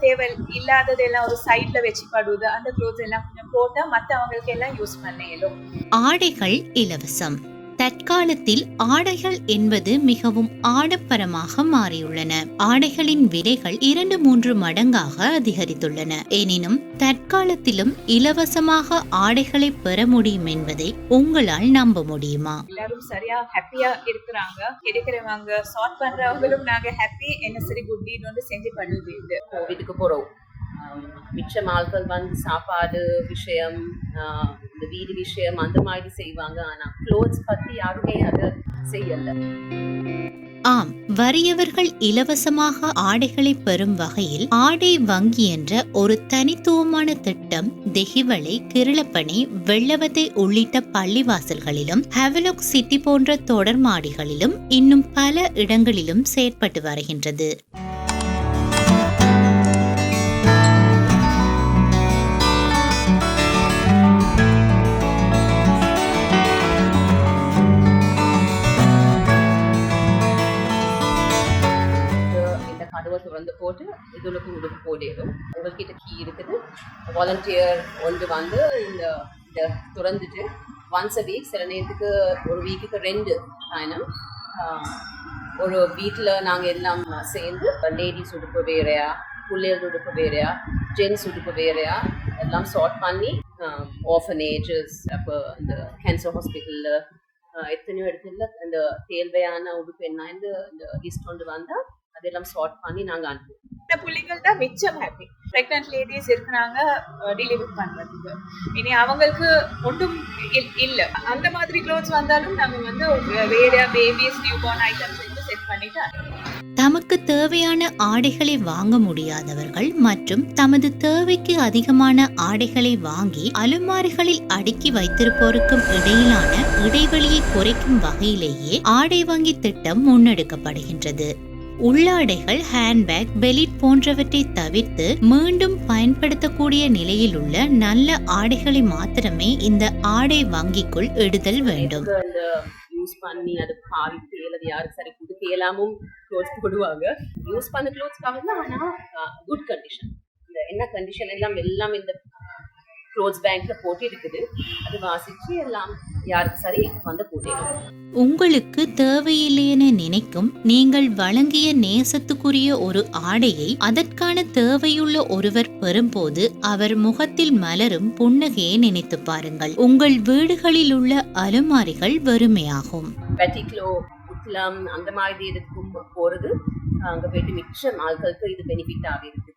தேவை இல்லாததெல்லாம் ஒரு சைட்ல வச்சு படுவது, அந்த க்ளோத்ஸ் எல்லாம் கொஞ்சம் போட்டா மற்றவங்களுக்கு எல்லாம் யூஸ் பண்ண இயலும். ஆடைகள் இலவசம். தற்காலத்தில் ஆடைகள் என்பது மிகவும் ஆடம்பரமாக மாறியுள்ளன. ஆடைகளின் விலைகள் 2-3 மடங்காக அதிகரித்துள்ளன. எனினும் தற்காலத்திலும் இலவசமாக ஆடைகளை பெற முடியும் என்பதை உங்களால் நம்ப முடியுமா? எல்லாரும் சரியா ஹாப்பியா இருக்கிறாங்க. கிடைக்கிறவங்க சார்ட் பண்றவங்களும் நாங்க ஹாப்பி, என்ன சரி குட் டீட் வந்து செஞ்சு பண்ணுது. இது கோவிடுக்கு போறோம். மிச்சம் ஆட்கள் வந்து சாப்பாடு விஷயம், இந்த வீடு விஷயம் அந்த மாதிரி செய்வாங்க. ஆனா க்ளோத்ஸ் பத்தி யாருமே அதை செய்யல. ஆம், வறியவர்கள் இலவசமாக ஆடைகளை பெறும் வகையில் ஆடை வங்கி என்ற ஒரு தனித்துவமான திட்டம் தெஹிவளை, கிருளப்பனை, வெள்ளவத்தை உள்ளிட்ட பள்ளிவாசல்களிலும், ஹெவலோக் சிட்டி போன்ற தொடர் மாடிகளிலும் இன்னும் பல இடங்களிலும் செயற்பட்டு வருகின்றது. திறந்து போட்டு இதுக்கு உடுப்பு போடணும். உங்கள்கிட்ட கீ இருக்குது. வாலண்டியர் ஒன்று வந்து இந்த திறந்துட்டு ஒன்ஸ் அ வீக், சில நேரத்துக்கு ஒரு வீக்குக்கு 2 டைம் ஒரு வீட்டில் நாங்கள் எல்லாம் சேர்ந்து லேடிஸ் உடுப்பு வேறையா, பிள்ளைகள் உடுப்பு வேறையா, ஜென்ஸ் உடுப்பு வேறையா எல்லாம் சார்ட் பண்ணி ஆர்ஃபனேஜஸ், அப்போ இந்த கேன்சர் ஹாஸ்பிட்டலில் எத்தனையோ இடத்துல இந்த தேவையான உடுப்பு என்ன இந்த லிஸ்ட் கொண்டு வந்தால் அதெல்லாம் சார்ட் பண்ணி நாங்கள் அனுப்புவோம். இந்த புள்ளிகள் தான் மிச்சம் ஹாப்பி. பிரெக்னன்ட் லேடிஸ் இருக்கிறாங்க டெலிவரி பண்றதுக்கு. இனி அவங்களுக்கு ஒன்றும் இல்லை. அந்த மாதிரி க்ளோத்ஸ் வந்தாலும் நாங்கள் வந்து வேற babies new born items set பண்ணிட்டு தமக்கு தேவையான ஆடைகளை வாங்க முடியாதவர்கள் மற்றும் தமது தேவைக்கு அதிகமான ஆடைகளை வாங்கி அலுமாரிகளில் அடுக்கி வைத்திருப்போருக்கும் இடையிலான இடைவெளியை குறைக்கும் வகையிலேயே ஆடை வங்கி திட்டம் முன்னெடுக்கப்படுகின்றது. உள்ளாடைகள், ஹேண்ட்பேக், பெலிட் போன்றவற்றை தவிர்த்து மீண்டும் பயன்படுத்தக்கூடிய நிலையில் உள்ள நல்ல ஆடைகளை மாத்திரமே இந்த ஆடை வங்கிக்குள் இடுதல் வேண்டும். யூஸ் பண்ணி அது பாவித்து அல்லது யாருக்கு சரி புது கேளாமும் க்ளோத்ஸ் போடுவாங்க. யூஸ் பண்ண க்ளோத்ஸ் காரணம், ஆனால் குட் கண்டிஷன். இந்த என்ன கண்டிஷன் எல்லாம் இந்த க்ளோத்ஸ் பேங்க்ல போட்டு இருக்குது. அது வாசிச்சு எல்லாம் யாருக்கு சரி வந்து போட்டேன். உங்களுக்கு தேவையில்லையென நினைக்கும் நீங்கள் வழங்கிய நேசத்துக்குரிய ஒரு ஆடையை அதற்கான தேவையுள்ள ஒருவர் பெறும்போது அவர் முகத்தில் மலரும் புன்னகையை நினைத்து பாருங்கள். உங்கள் வீடுகளில் உள்ள அலுமாரிகள் வெறுமையாகும். பெட்டிக்லோ, உட்லம் அந்த மாதிரி இருக்கும் போறது அங்க போயிட்டு மிச்சம் ஆட்களுக்கு இது பெனிஃபிட் ஆகிருக்கு.